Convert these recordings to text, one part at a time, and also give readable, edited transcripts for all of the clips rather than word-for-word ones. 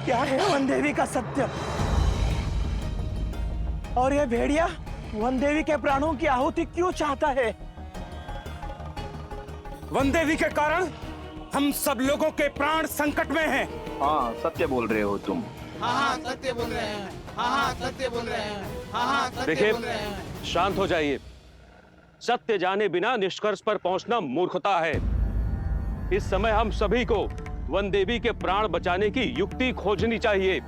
क्या है वन देवी का सत्य? और ये भेड़िया वन देवी के प्राणों की आहुति क्यों चाहता है? वन देवी के कारण हम सब लोगों के प्राण संकट में हैं। हाँ सत्य बोल रहे हो तुम। हाँ सत्य बोल रहे हैं। हाँ सत्य बोल रहे हैं। हाँ सत्य बोल रहे हैं। देखिए, शांत हो जाइए। सत्य जाने बिना निष्कर्ष पर पहुंचना मूर्खता है। इस समय हम सभी को वन देवी के प्राण बचाने की युक्ति खोजनी चाहिए।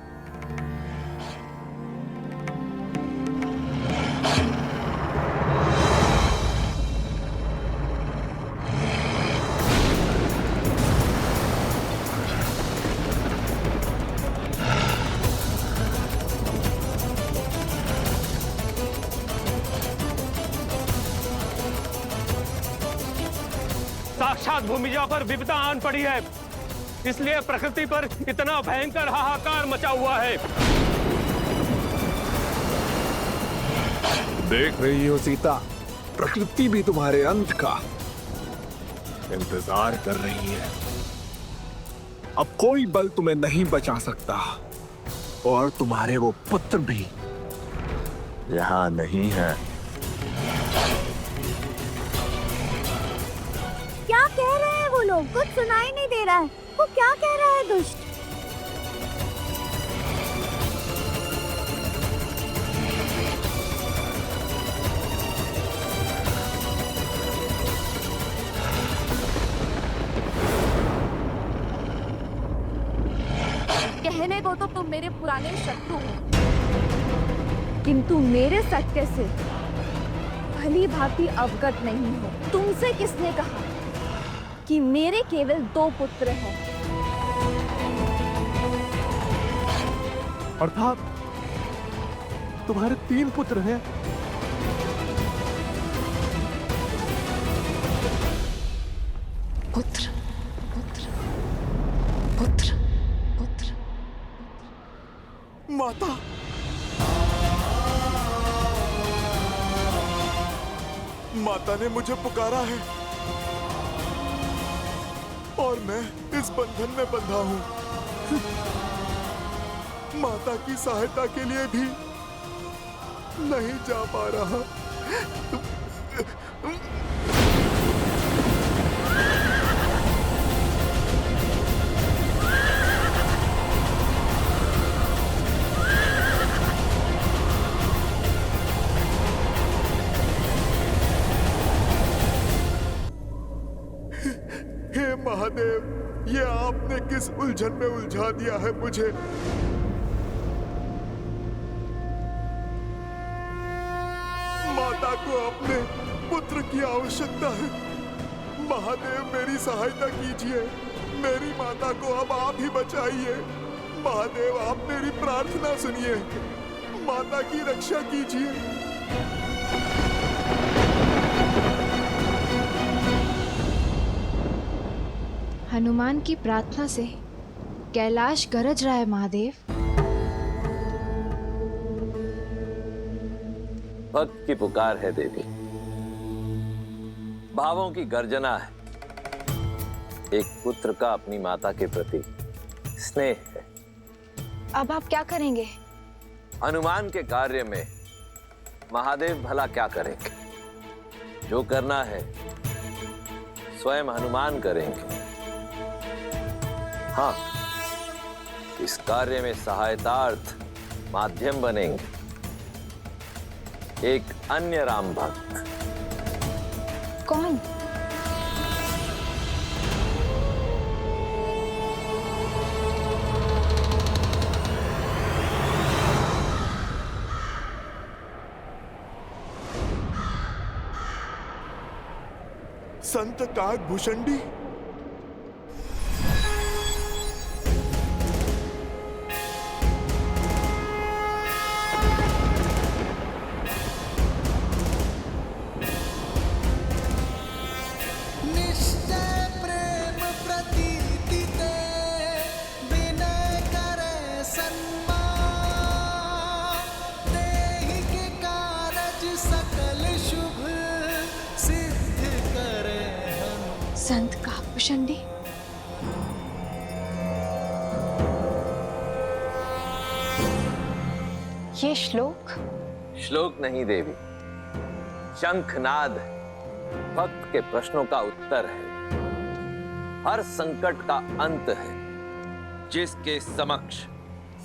साक्षात भूमिजा पर विपदा आन पड़ी है, इसलिए प्रकृति पर इतना भयंकर हाहाकार मचा हुआ है। देख रही हो सीता, प्रकृति भी तुम्हारे अंत का इंतजार कर रही है। अब कोई बल तुम्हें नहीं बचा सकता और तुम्हारे वो पुत्र भी यहाँ नहीं है। क्या कह रहे हैं वो लोग? कुछ सुनाई नहीं दे रहा है। वो क्या कह रहा है दुष्ट? कहने को तो तुम मेरे पुराने शत्रु हो, किंतु मेरे सत्य से भली भांति अवगत नहीं हो। तुमसे किसने कहा कि मेरे केवल 2 पुत्र हैं? अर्थात तुम्हारे 3 पुत्र हैं। पुत्र पुत्र पुत्र पुत्र। माता, माता ने मुझे पुकारा है और मैं इस बंधन में बंधा हूँ। माता की सहायता के लिए भी नहीं जा पा रहा। हे महादेव, ये आपने किस उलझन में उलझा दिया है मुझे। माता को अपने पुत्र की आवश्यकता है। महादेव मेरी सहायता कीजिए। मेरी माता को अब आप ही बचाइए। महादेव आप मेरी प्रार्थना सुनिए। माता की रक्षा कीजिए। हनुमान की प्रार्थना से कैलाश गरज रहा है महादेव। भक्त की पुकार है देवी, भावों की गर्जना है। एक पुत्र का अपनी माता के प्रति स्नेह है। अब आप क्या करेंगे? हनुमान के कार्य में महादेव भला क्या करेंगे? जो करना है स्वयं हनुमान करेंगे। हाँ, इस कार्य में सहायतार्थ माध्यम बनेंगे एक अन्य राम भक्त। कौन? संत काकभूषणी। संत काकभूषणी। ये श्लोक? श्लोक नहीं देवी, शंखनाद भक्त के प्रश्नों का उत्तर है। हर संकट का अंत है जिसके समक्ष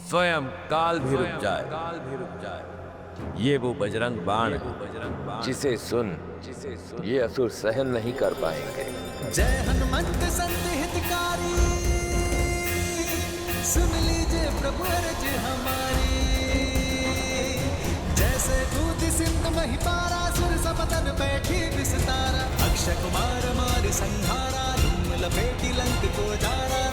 स्वयं काल भी रुक जाए। ये वो बजरंग बाण है जिसे सुन ये असुर सहन नहीं कर पाएंगे। जय हनुमंत संत हितकारी, सुन लीजिए प्रभु अर्ज हमारी। जैसे कूद सिंध मही पारा, सुर सपतन बैठी विस्तारा। अक्षय कुमार मार संहारा, धूम लपेटी लंक को जारा।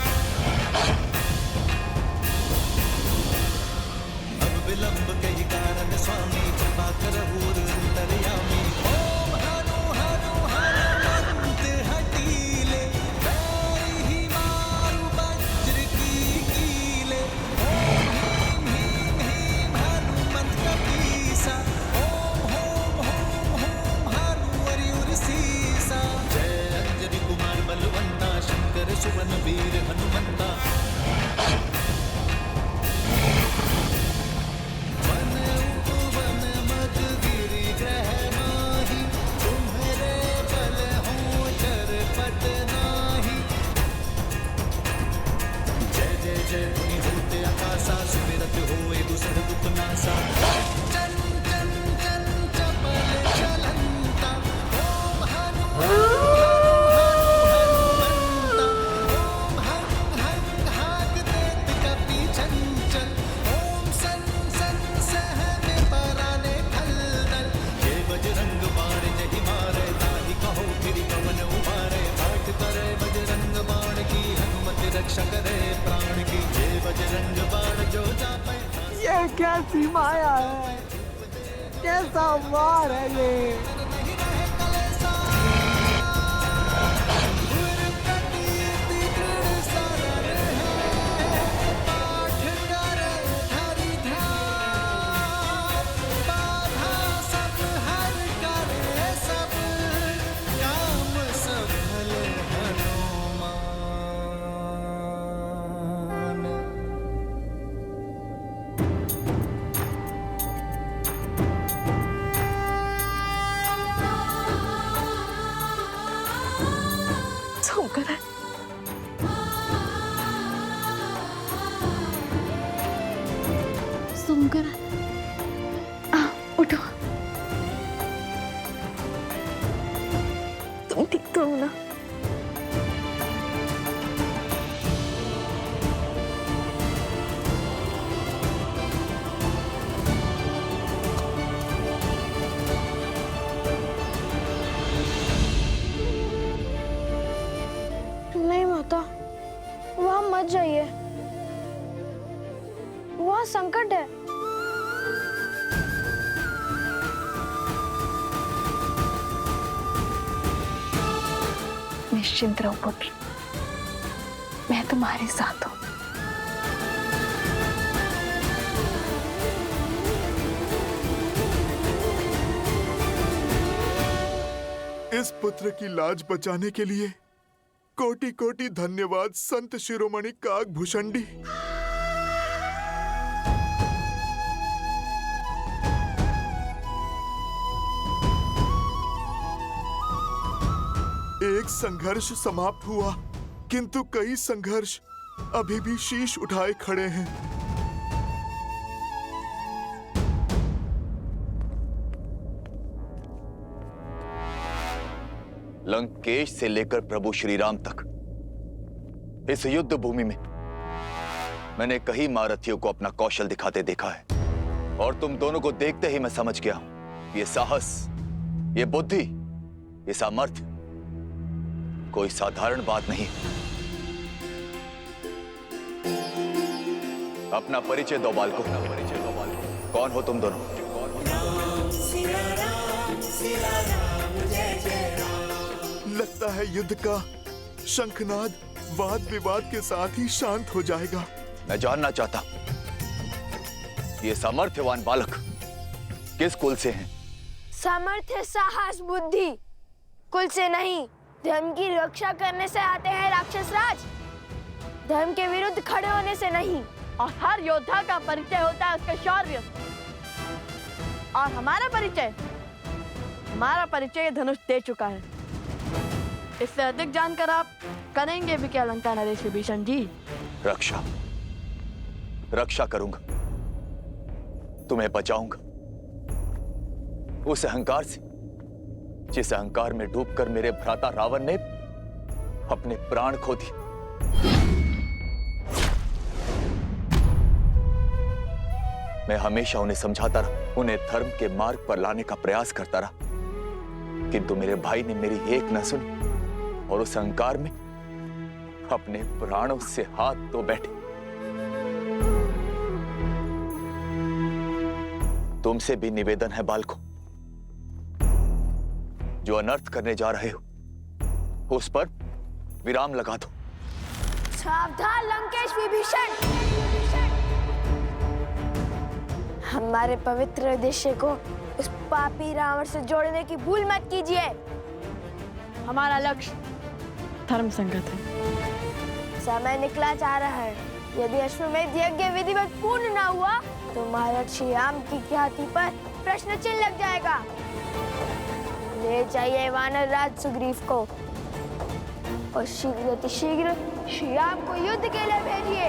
अब विलंब कई कारण स्वामी, कृपा करहु अंतर्यामी। ओम हनु हनु हनुमंत हटीले, पैर ही मारु वज्र की कीले। ओम ह्रीं ह्रीं हनुमंत कपीसा, ओम होम होम होम हनु हरिउर सीसा। जय अंजनी कुमार बलवंता, शंकर सुवन वीर हनुमंता। जय मुनि होते आकाशा, सुमिरत होए दुसर दुख नासा। चन चन चन चपल चलंता, ओम हनु हनुमंता। ओम हं हं हाक देत कपि चंचल। ओम सन सन सहने पराने खलदल। ये बजरंग बाण जहि मारे, ताहि कहो फिरि पवन उबारे। पाठ करे बजरंग बाण की, हनुमत रक्षा करे प्राण की। जय बजरंग बाण जो जापै। ये कैसी माया है, कैसा वार है ये। नहीं रहे कलेसा, गुर प्रतीति दृढ़ सरल है। पाठ करे हरि ध्यान, बाधा सब हर करे सब, काम सफल हनुमान। सुंकर, सुंकर, उठो। तुम ठीक तो हो ना? नहीं माता, वहां मत जाइए, वहां संकट है। निश्चिंत रहो पुत्र, मैं तुम्हारे साथ हूँ। इस पुत्र की लाज बचाने के लिए कोटि कोटि धन्यवाद संत शिरोमणि काकभूषणी। एक संघर्ष समाप्त हुआ, किंतु कई संघर्ष अभी भी शीश उठाए खड़े हैं। लंकेश से लेकर प्रभु श्री राम तक इस युद्ध भूमि में मैंने कई महारथियों को अपना कौशल दिखाते देखा है, और तुम दोनों को देखते ही मैं समझ गया हूं, ये साहस, ये बुद्धि, ये सामर्थ्य कोई साधारण बात नहीं। अपना परिचय दो बालकों, कौन हो तुम दोनों? लगता है युद्ध का शंखनाद वाद विवाद के साथ ही शांत हो जाएगा। मैं जानना चाहता, ये सामर्थ्यवान बालक किस कुल से हैं? सामर्थ्य, साहस, बुद्धि कुल से नहीं, धर्म की रक्षा करने से आते हैं राक्षस राज। धर्म के विरुद्ध खड़े होने से नहीं। और हर योद्धा का परिचय होता है उसके शौर्य, और हमारा परिचय ये धनुष दे चुका है। इससे अधिक जानकर आप करेंगे भी क्या लंका नरेश विभीषण जी? रक्षा करूंगा, तुम्हें बचाऊंगा उस अहंकार से जिस अहंकार में डूबकर मेरे भ्राता रावण ने अपने प्राण खो दिए। मैं हमेशा उन्हें समझाता रहा, उन्हें धर्म के मार्ग पर लाने का प्रयास करता रहा, किंतु मेरे भाई ने मेरी एक न सुनी और उस अहंकार में अपने प्राणों से हाथ धो बैठे। तुमसे भी निवेदन है बालकों, जो अनर्थ करने जा रहे हो उस पर विराम लगा दो। सावधान लंकेश विभीषण, हमारे पवित्र उद्देश्य को उस पापी रावण से जोड़ने की भूल मत कीजिए। हमारा लक्ष्य धर्म संगत है। समय निकला जा रहा है। यदि अश्वमेध यज्ञ विधिवत पूर्ण न हुआ तो महाराज श्री राम की ख्याति पर प्रश्न चिन्ह लग जाएगा। ले जाइए वानर राज सुग्रीव को और शीघ्र श्री राम को युद्ध के लिए भेजिए।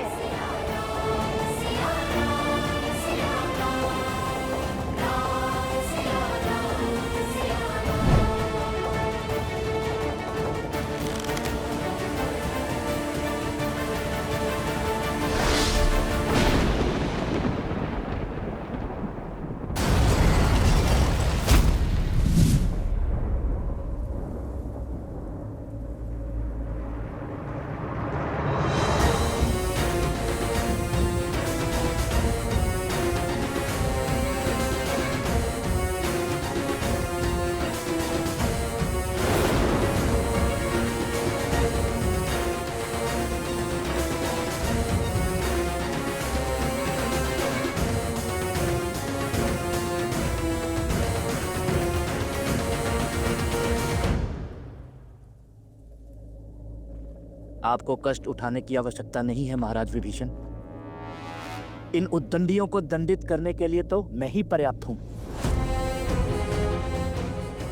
आपको कष्ट उठाने की आवश्यकता नहीं है महाराज विभीषण। इन उद्दंडियों को दंडित करने के लिए तो मैं ही पर्याप्त हूं।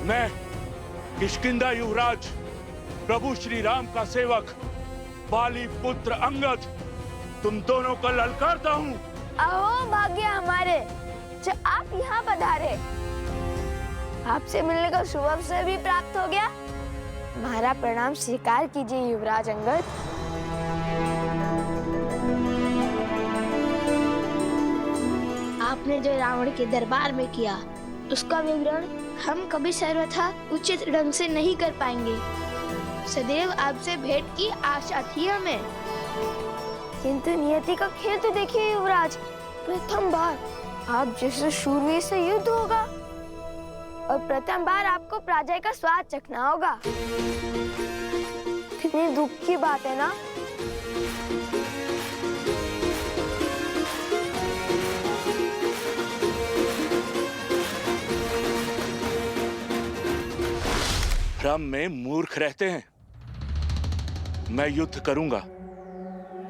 मैं किष्किंधा युवराज प्रभु श्री राम का सेवक बाली पुत्र अंगद तुम दोनों को ललकारता हूं। अहो भाग्य हमारे जो आप यहाँ पधारे। आपसे मिलने का शुभ अवसर भी प्राप्त हो गया। हमारा प्रणाम स्वीकार कीजिए युवराज अंगद। आपने जो रावण के दरबार में किया उसका विवरण हम कभी सर्वथा उचित ढंग से नहीं कर पाएंगे। सदैव आपसे भेंट की आशा थी हमें। किंतु नियति का खेल तो देखिए युवराज, प्रथम बार आप जैसे शूरवीर से युद्ध होगा और प्रथम बार आपको पराजय का स्वाद चखना होगा। कितनी दुख की बात है ना। भ्रम में मूर्ख रहते हैं। मैं युद्ध करूंगा,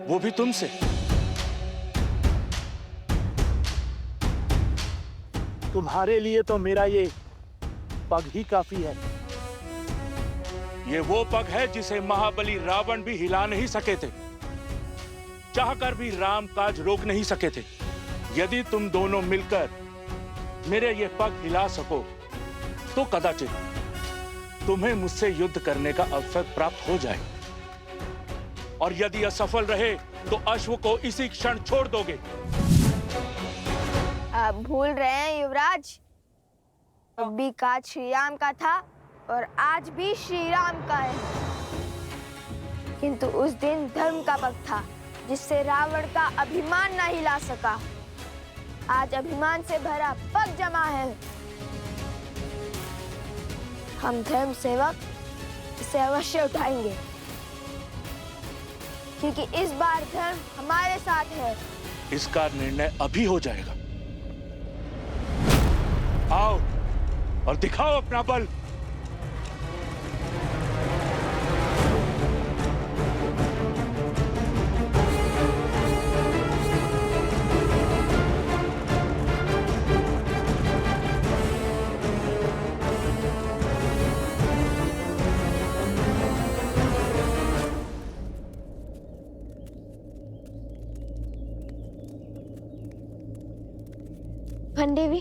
वो भी तुमसे। तुम्हारे लिए तो मेरा ये पग ही काफी है। ये वो पग है जिसे महाबली रावण भी हिला नहीं सके थे, चाहकर भी राम काज रोक नहीं सके थे। यदि तुम दोनों मिलकर मेरे ये पग हिला सको तो कदाचित तुम्हें मुझसे युद्ध करने का अवसर प्राप्त हो जाए, और यदि असफल रहे तो अश्व को इसी क्षण छोड़ दोगे। आप भूल रहे हैं युवराज, अब भी काज श्री राम का था और आज भी श्री राम का है। किंतु उस दिन धर्म का पग था जिससे रावण का अभिमान न हिला सका। आज अभिमान से भरा पग जमा है। हम धर्म सेवक इसे अवश्य उठाएंगे, क्योंकि इस बार धर्म हमारे साथ है। इसका निर्णय अभी हो जाएगा। आओ और दिखाओ अपना बल। वन देवी,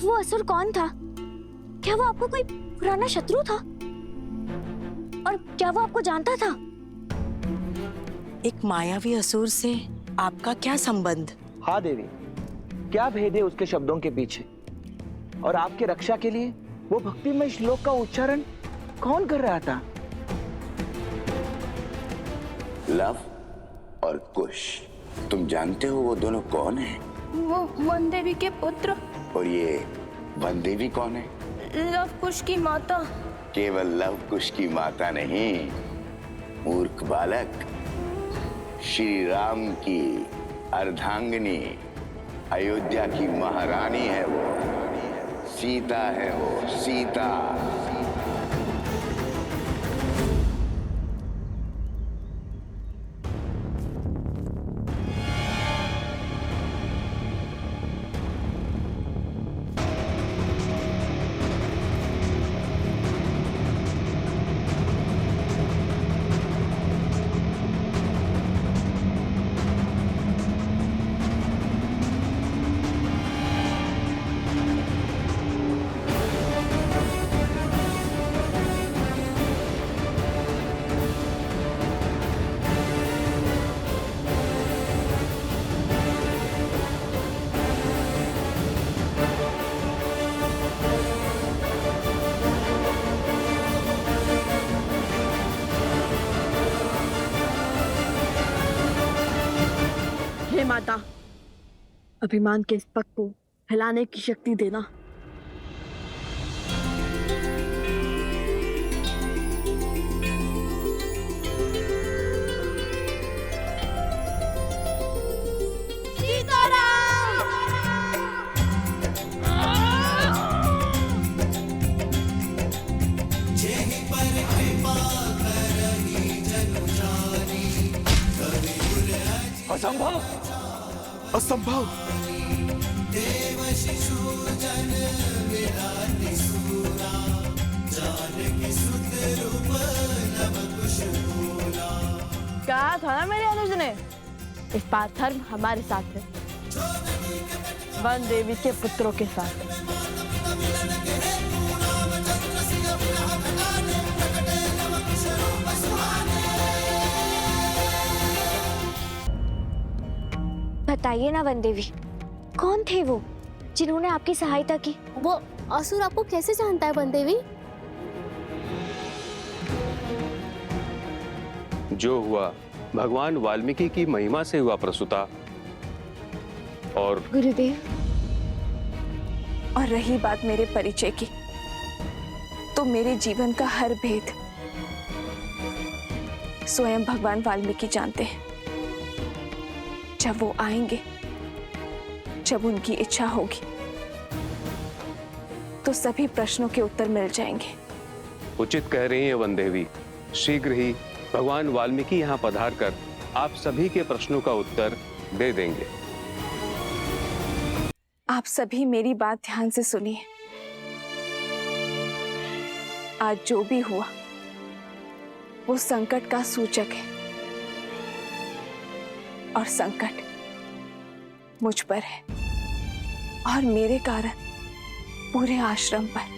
वो असुर कौन था? क्या वो आपको कोई पुराना शत्रु था? और क्या वो आपको जानता था? एक मायावी असुर से आपका क्या संबंध? हाँ देवी, क्या भेद है उसके शब्दों के पीछे? और आपके रक्षा के लिए वो भक्तिमय श्लोक का उच्चारण कौन कर रहा था? लव और कुश, तुम जानते हो वो दोनों कौन हैं? वो वन देवी के पुत्र। और ये वन देवी कौन है? लव कुश की माता। केवल लव कुश की माता नहीं, मूर्ख बालक, श्री राम की अर्धांगिनी, अयोध्या की महारानी है वो, सीता है वो, सीता। हे माता, अभिमान के इस पग को हिलाने की शक्ति देना। असंभव, असंभव। कहा था ना मेरे अनुज ने, इस बार धर्म हमारे साथ है, वन देवी के पुत्रों के साथ। बताइए ना वन देवी, कौन थे वो जिन्होंने आपकी सहायता की? वो असुर आपको कैसे जानता है वन देवी? जो हुआ भगवान वाल्मीकि की महिमा से हुआ प्रसूता। और गुरुदेव, और रही बात मेरे परिचय की, तो मेरे जीवन का हर भेद स्वयं भगवान वाल्मीकि जानते हैं। जब वो आएंगे, जब उनकी इच्छा होगी, तो सभी प्रश्नों के उत्तर मिल जाएंगे। उचित कह रही हैं वन देवी, शीघ्र ही भगवान वाल्मीकि यहाँ पधार कर आप सभी के प्रश्नों का उत्तर दे देंगे। आप सभी मेरी बात ध्यान से सुनिए। आज जो भी हुआ वो संकट का सूचक है, और संकट मुझ पर है और मेरे कारण पूरे आश्रम पर।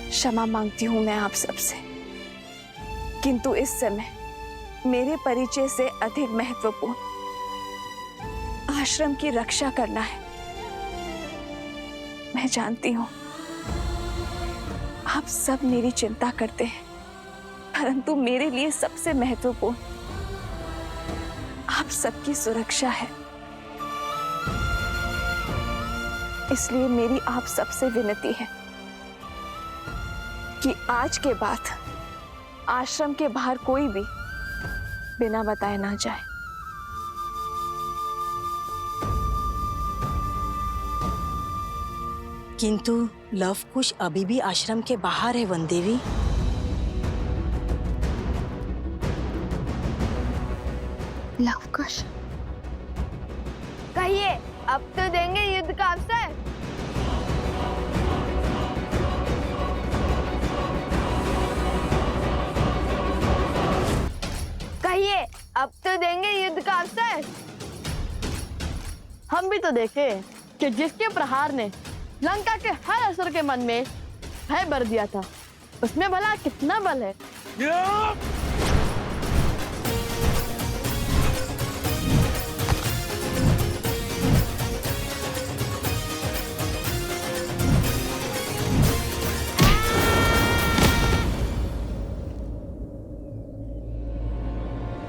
क्षमा मांगती हूं मैं आप सबसे, किंतु इस समय मेरे परिचय से अधिक महत्वपूर्ण आश्रम की रक्षा करना है। मैं जानती हूं आप सब मेरी चिंता करते हैं, परंतु मेरे लिए सबसे महत्वपूर्ण आप सबकी सुरक्षा है। इसलिए मेरी आप सबसे विनती है कि आज के बाद आश्रम के बाहर कोई भी बिना बताए ना जाए। किंतु लवकुश अभी भी आश्रम के बाहर है वन देवी। लवकुश, कहिए, अब तो देंगे युद्ध का अवसर। कहिए, अब तो देंगे युद्ध का अवसर। हम भी तो देखे कि जिसके प्रहार ने लंका के हर असुर के मन में भय भर दिया था, उसमें भला कितना बल है।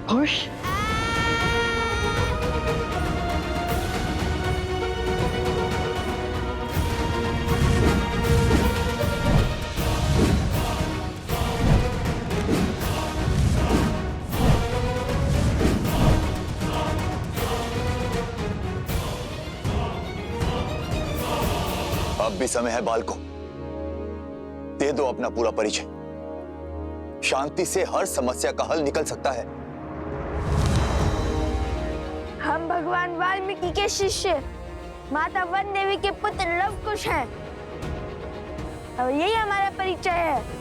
खुश अब भी समय है बालकों, दे दो अपना पूरा परिचय। शांति से हर समस्या का हल निकल सकता है। हम भगवान वाल्मीकि के शिष्य माता वन देवी के पुत्र लवकुश हैं और यही हमारा परिचय है।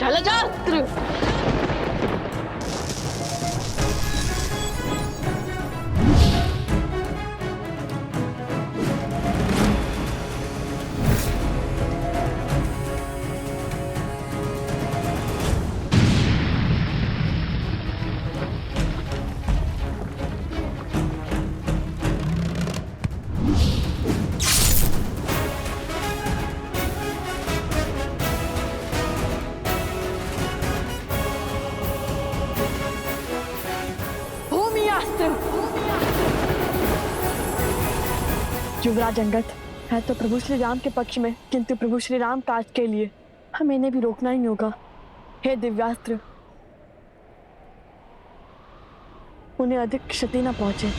चलो जाओ। युवराज अंगद है तो प्रभु श्री राम के पक्ष में, किंतु प्रभु श्री राम काज के लिए हमें इन्हें भी रोकना ही होगा। हे दिव्यास्त्र, उन्हें अधिक क्षति न पहुंचे।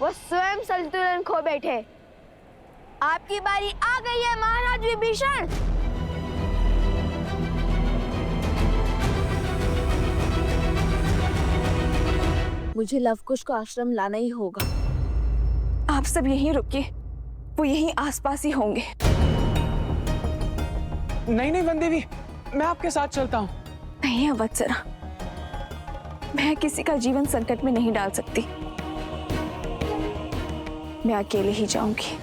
वो स्वयं संतुलन खो बैठे। आपकी बारी आ गई है महाराज विभीषण। मुझे लवकुश को आश्रम लाना ही होगा। आप सब यहीं रुकिए, वो यहीं आसपास ही होंगे। नहीं नहीं वन देवी, मैं आपके साथ चलता हूँ। नहीं अवत्सरा, मैं किसी का जीवन संकट में नहीं डाल सकती। मैं अकेले ही जाऊंगी।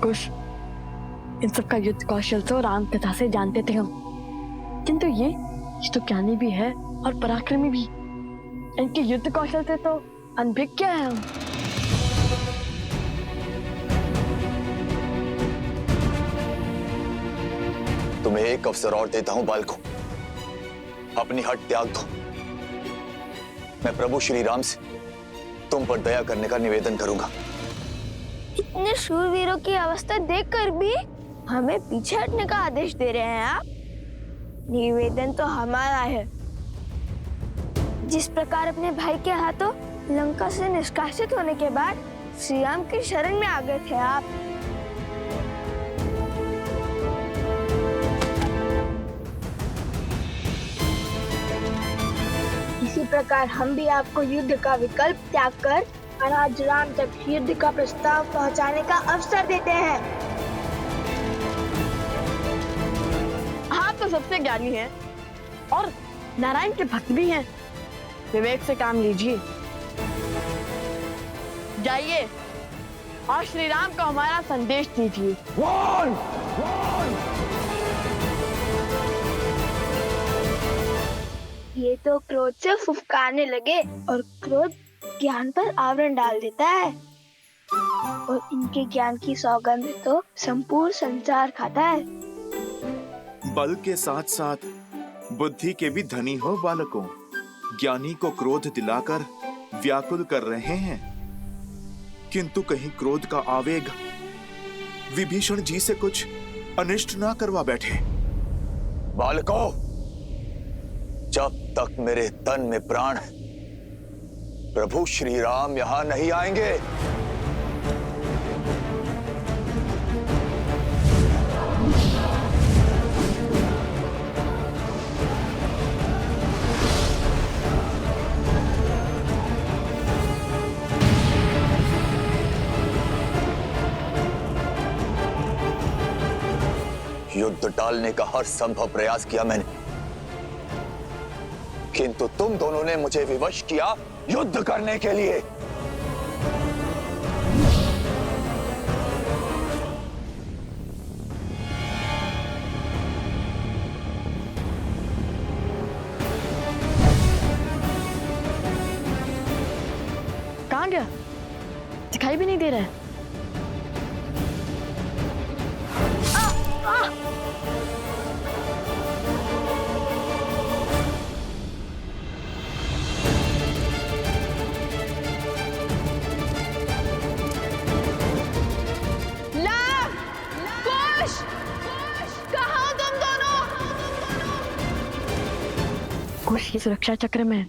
कुश, इन सब का युद्ध कौशल तो राम कथा से जानते थे हम, किंतु ये तो ज्ञानी भी है और पराक्रमी भी। इनके युद्ध कौशल से तो अनभिज्ञ है हम। तुम्हें एक अवसर और देता हूं बालकों, अपनी हट त्याग दो। मैं प्रभु श्री राम से तुम पर दया करने का निवेदन करूंगा। इतने शूरवीरों की अवस्था देखकर भी हमें पीछे हटने का आदेश दे रहे हैं आप? निवेदन तो हमारा है। जिस प्रकार अपने भाई के हाथों लंका से निष्कासित होने के बाद श्री राम की शरण में आ गए थे आप, इसी प्रकार हम भी आपको युद्ध का विकल्प त्याग कर महाराज राम तक युद्ध का प्रस्ताव पहुंचाने का अवसर देते हैं। आप तो सबसे ज्ञानी हैं और नारायण के भक्त भी हैं। विवेक से काम लीजिए। जाइए और श्री राम को हमारा संदेश दीजिए। ये तो क्रोध से फुफकारने लगे और क्रोध ज्ञान पर आवरण डाल देता है और इनके ज्ञान की सौगंध तो संपूर्ण संसार खाता है। बल के साथ साथ बुद्धि के भी धनी हो बालकों। ज्ञानी को क्रोध दिलाकर व्याकुल कर रहे हैं, किंतु कहीं क्रोध का आवेग विभीषण जी से कुछ अनिष्ट ना करवा बैठे। बालकों, जब तक मेरे तन में प्राण है, प्रभु श्री राम यहां नहीं आएंगे। युद्ध टालने का हर संभव प्रयास किया मैंने, किंतु तुम दोनों ने मुझे विवश किया युद्ध करने के लिए। कहाँ गया? दिखाई भी नहीं दे रहा है। कुश की सुरक्षा चक्र में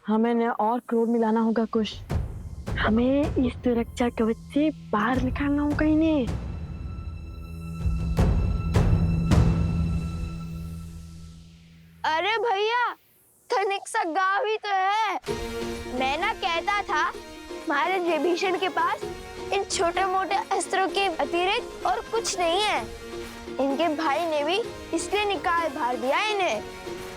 हमें न और क्रोध मिलाना होगा। कुश, हमें इस सुरक्षा कवच से बाहर निकालना होगा इन्हें। अरे भैया, तनिक सा गाँव ही तो है। मैं ना कहता था महाराज विभीषण के पास इन छोटे मोटे अस्त्रों के अतिरिक्त और कुछ नहीं है। इनके भाई ने भी इसलिए निकाल भार दिया इन्हें।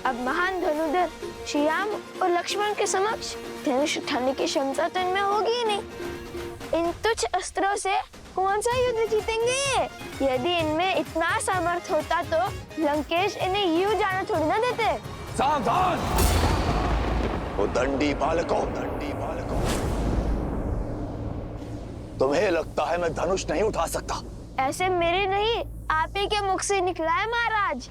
अब महान धनुधर श्री राम और लक्ष्मण के समक्ष धनुष उठाने की क्षमता तो इनमें होगी ही नहीं। इन तुच्छ अस्त्रों से कौन सा युद्ध जीतेंगे? यदि इनमें इतना सामर्थ्य होता तो लंकेश इन्हें यूं जाना थोड़ी ना देते। सावधान! वो दंडी बालकों, तुम्हें लगता है मैं धनुष नहीं उठा सकता? ऐसे मेरे नहीं, आप ही के मुख से निकला है महाराज।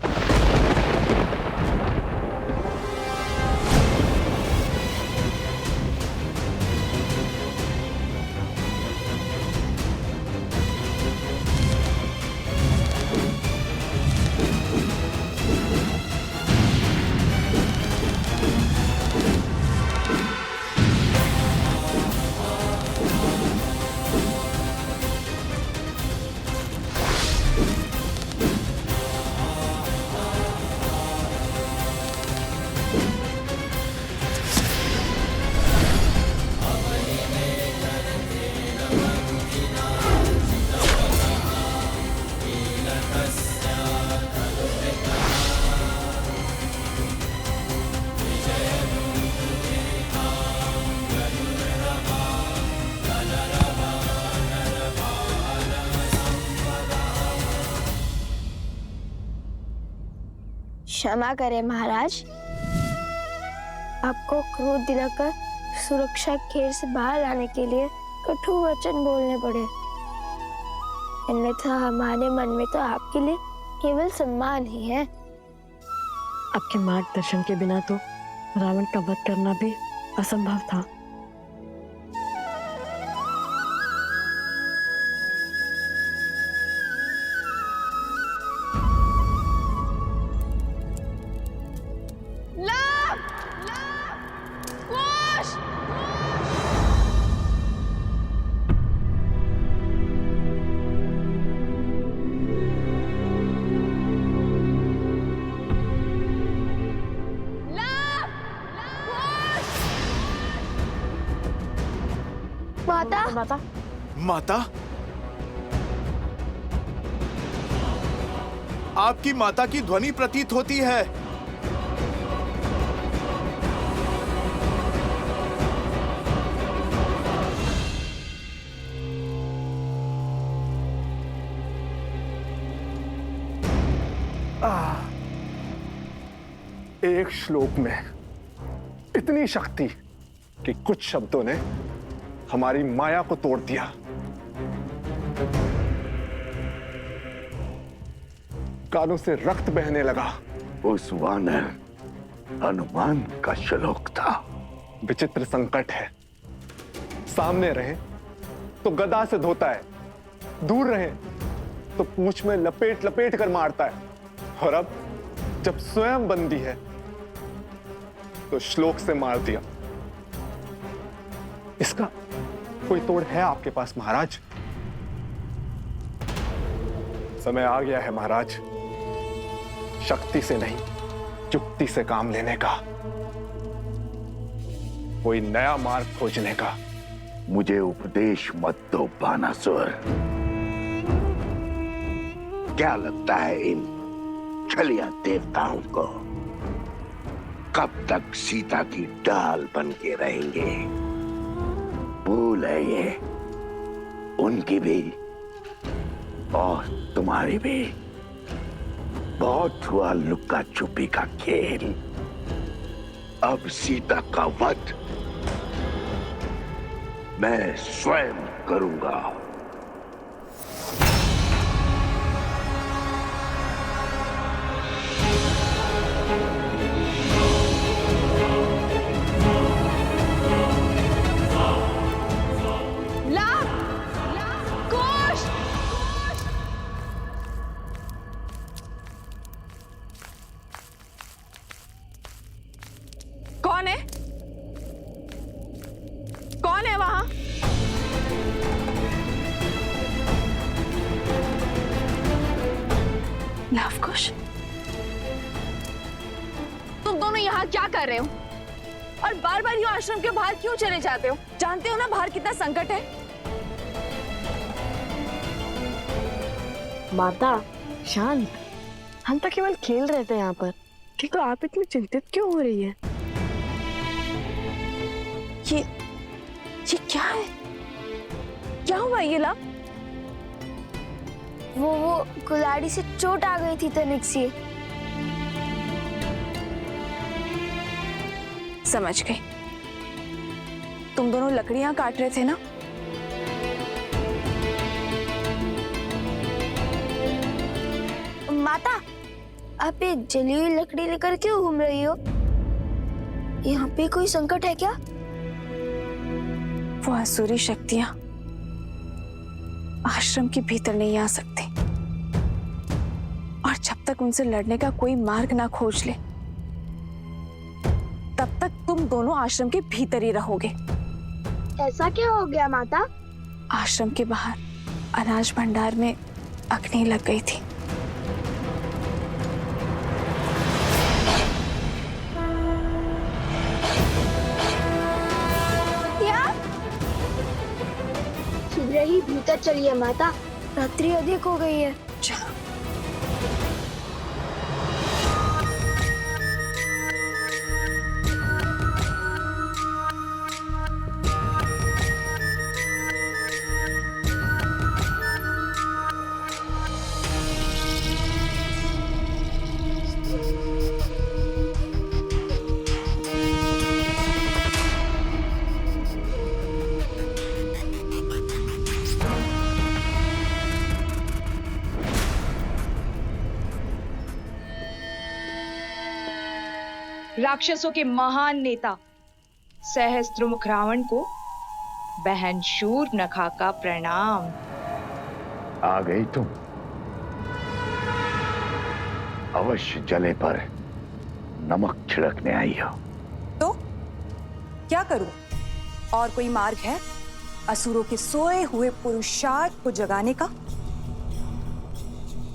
क्षमा करें महाराज, आपको क्रोध दिलाकर सुरक्षा घेर से बाहर लाने के लिए कटु वचन बोलने पड़े। अन्यथा हमारे मन में तो आपके लिए केवल सम्मान ही है। आपके मार्गदर्शन के बिना तो रावण का वध करना भी असंभव था। माता, माता? आपकी माता की ध्वनि प्रतीत होती है। एक श्लोक में इतनी शक्ति कि कुछ शब्दों ने हमारी माया को तोड़ दिया। कानों से रक्त बहने लगा। उस वानर हनुमान का श्लोक था। विचित्र संकट है, सामने रहे तो गदा से धोता है, दूर रहे तो पूंछ में लपेट लपेट कर मारता है, और अब जब स्वयं बंदी है तो श्लोक से मार दिया। इसका कोई तोड़ है आपके पास महाराज? समय आ गया है महाराज, शक्ति से नहीं युक्ति से काम लेने का, कोई नया मार्ग खोजने का। मुझे उपदेश मत दो बानासुर। क्या लगता है इन छलिया देवताओं को कब तक सीता की डाल बन के रहेंगे? भूल है ये उनकी भी और तुम्हारी भी। बहुत हुआ लुक्का छुपी का खेल, अब सीता का वध मैं स्वयं करूंगा। कौन है? कौन है वहां? लवकुश, तुम दोनों यहाँ क्या कर रहे हो? और बार बार यूं आश्रम के बाहर क्यों चले जाते हो? जानते हो ना बाहर कितना संकट है। माता शांत, हम तो केवल खेल रहे थे यहाँ पर, किंतु आप इतनी चिंतित क्यों हो रही है? ये क्या है? क्या हुआ ये लाभ? वो कुल्हाड़ी से चोट आ गई थी तनिक सी। समझ गई, तुम दोनों लकड़ियां काट रहे थे ना? माता, आप ये जली हुई लकड़ी लेकर क्यों घूम रही हो? यहाँ पे कोई संकट है क्या? वो आसुरी शक्तियां आश्रम के भीतर नहीं आ सकती, और जब तक उनसे लड़ने का कोई मार्ग ना खोज ले तब तक तुम दोनों आश्रम के भीतर ही रहोगे। ऐसा क्या हो गया माता? आश्रम के बाहर अनाज भंडार में अग्नि लग गई थी। शीघ्र ही भीतर चलिए माता, रात्रि अधिक हो गई है। चलो। राक्षसों के महान नेता सहस्त्रमुख रावण को बहन शूर्पणखा का प्रणाम। आ गई तुम? अवश्य जले पर नमक छिड़कने आई हो। तो क्या करूं? और कोई मार्ग है असुरों के सोए हुए पुरुषार्थ को जगाने का?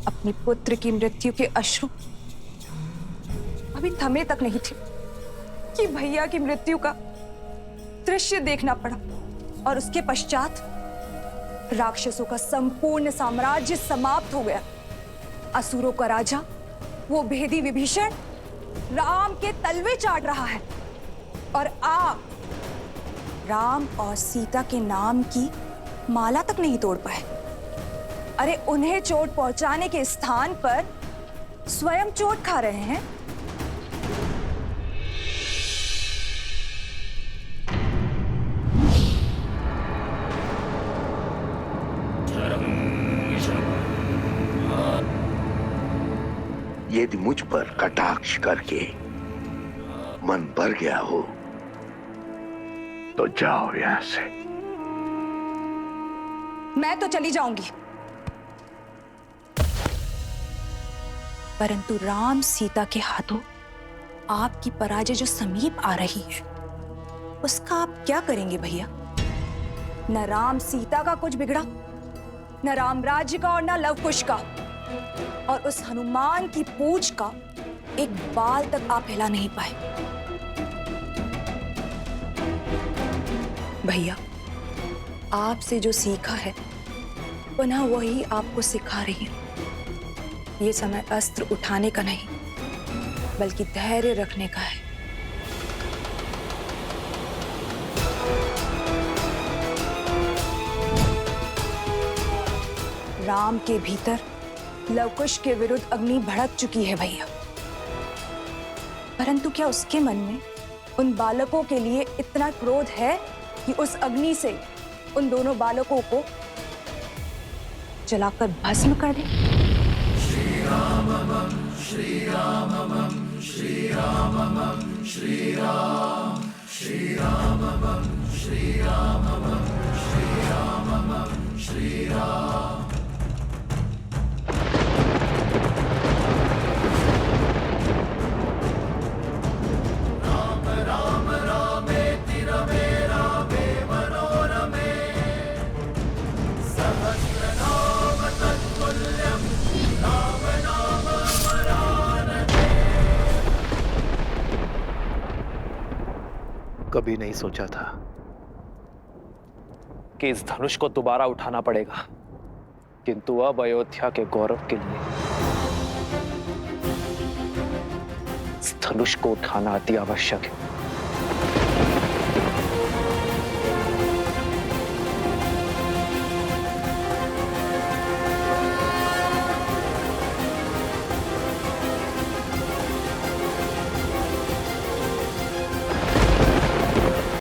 अपने पुत्र की मृत्यु के अश्रु अभी थमे तक नहीं थे कि भैया की मृत्यु का दृश्य देखना पड़ा, और उसके पश्चात राक्षसों का संपूर्ण साम्राज्य समाप्त हो गया। असुरों का राजा वो भेदी विभीषण राम के तलवे चाट रहा है, और आप राम और सीता के नाम की माला तक नहीं तोड़ पाए। अरे उन्हें चोट पहुंचाने के स्थान पर स्वयं चोट खा रहे हैं। यदि मुझ पर कटाक्ष करके मन भर गया हो तो जाओ यहां से। मैं तो चली जाऊंगी, परंतु राम सीता के हाथों आपकी पराजय जो समीप आ रही है, उसका आप क्या करेंगे भैया? न राम सीता का कुछ बिगड़ा, न राम राज्य का और न लव कुश का, और उस हनुमान की पूंछ का एक बाल तक आप हिला नहीं पाए। भैया, आपसे जो सीखा है पुनः वही आपको सिखा रही हूं। ये समय अस्त्र उठाने का नहीं, बल्कि धैर्य रखने का है। राम के भीतर लवकुश के विरुद्ध अग्नि भड़क चुकी है भैया, परंतु क्या उसके मन में उन बालकों के लिए इतना क्रोध है कि उस अग्नि से उन दोनों बालकों को जलाकर भस्म कर दे? श्री रामम श्री रामम श्री रामम श्री राम श्री रामम श्री रामम श्री रामम श्री राम। राम राम रामेति रमे रामे मनोरमे सहस्रनाम तत्तुल्यं राम नाम वरानने। कभी नहीं सोचा था कि इस धनुष को दोबारा उठाना पड़ेगा, किंतु अब अयोध्या के गौरव के लिए इस धनुष को उठाना अति आवश्यक है।